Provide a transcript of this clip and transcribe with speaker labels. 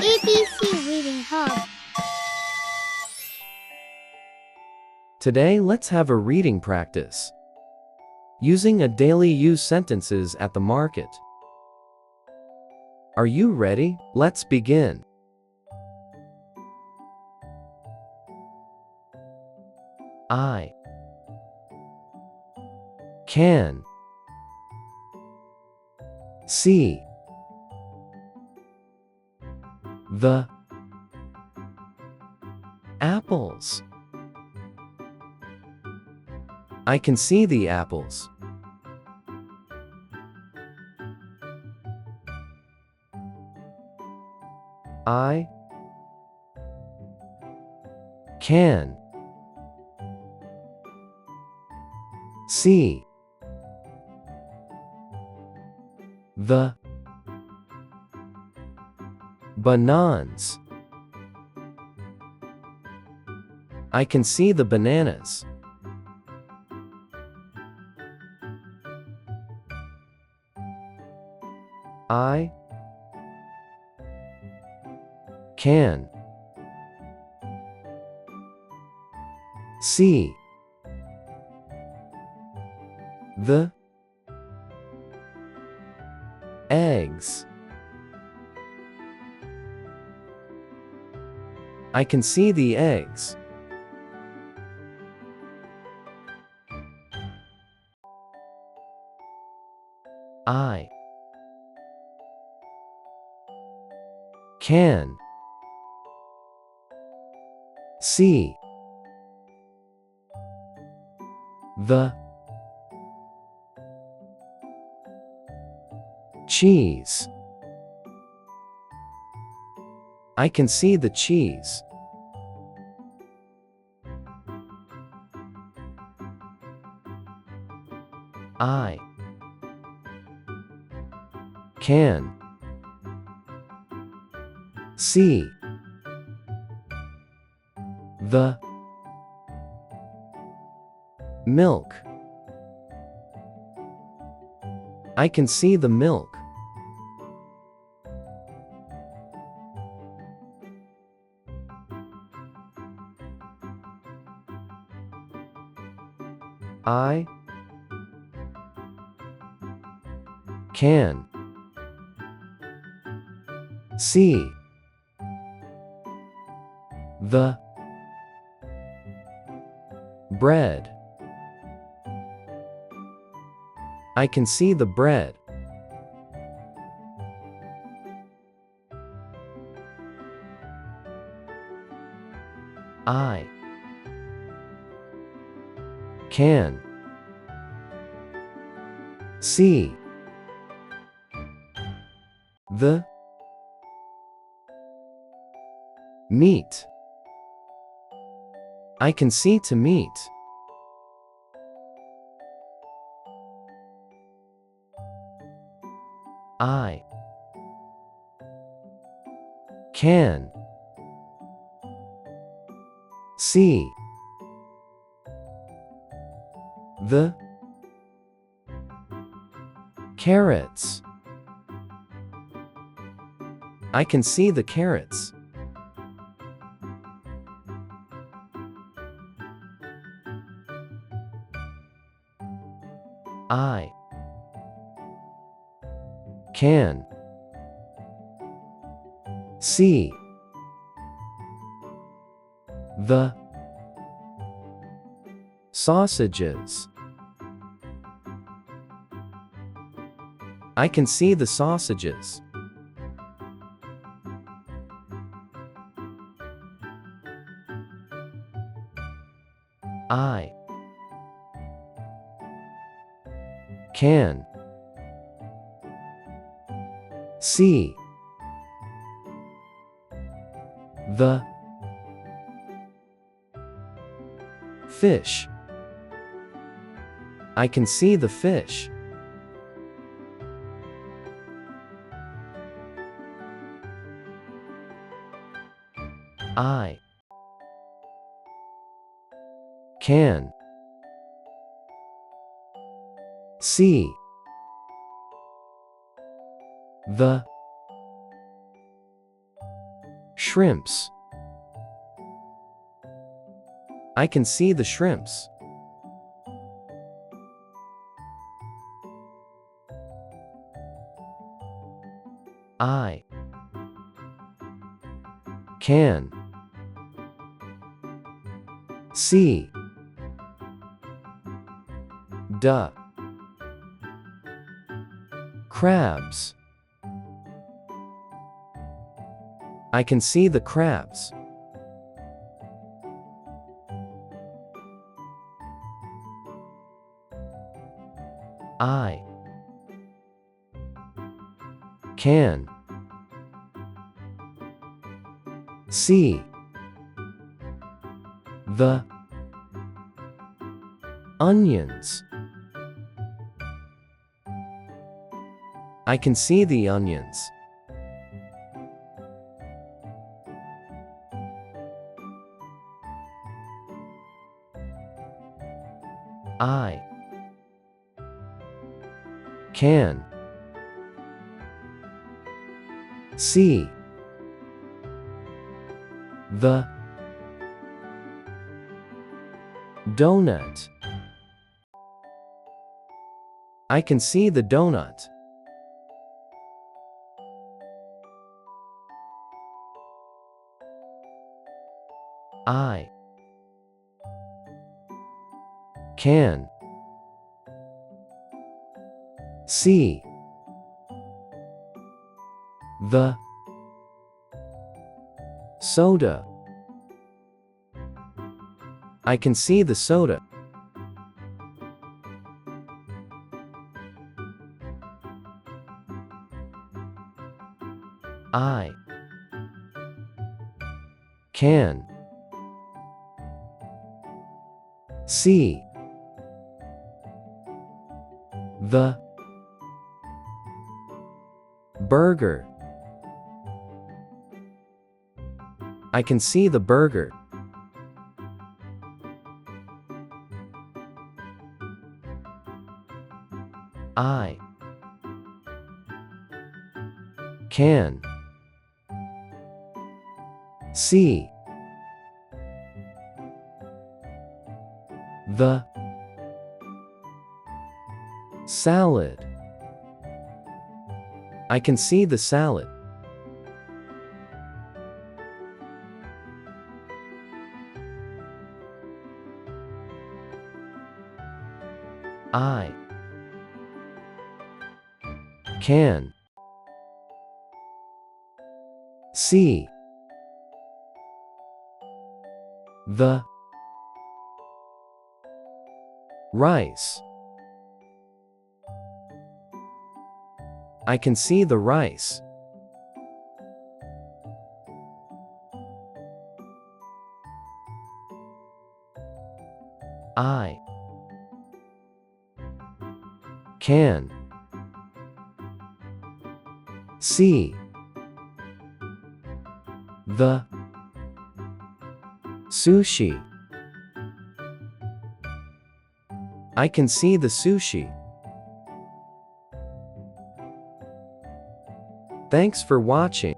Speaker 1: ABC Reading Hub.
Speaker 2: Today, let's have a reading practice. Using a daily use sentences at the market. Are you ready? Let's begin. I can see the apples. I can see the apples. I can see the bananas. I can see the bananas. I can see the eggs. I can see the eggs. I can see the cheese. I can see the cheese. I can see the milk. I can see the milk. I can see the bread. I can see the bread. I can see the meat. I can see to meat. I can see the carrots. I can see the carrots. I can see the sausages. I can see the sausages. I can see the fish. I can see the fish. I can see the Shrimps. I can see the shrimps. I can see the crabs. I can see the crabs. I can see the onions. I can see the onions. I can see the donut. I can see the donut. I can see the soda. I can see the soda. I can see the burger. I can see the burger. I can see the salad. I can see the salad. I can see the rice. I can see the rice. I can see the sushi. I can see the sushi. Thanks for watching.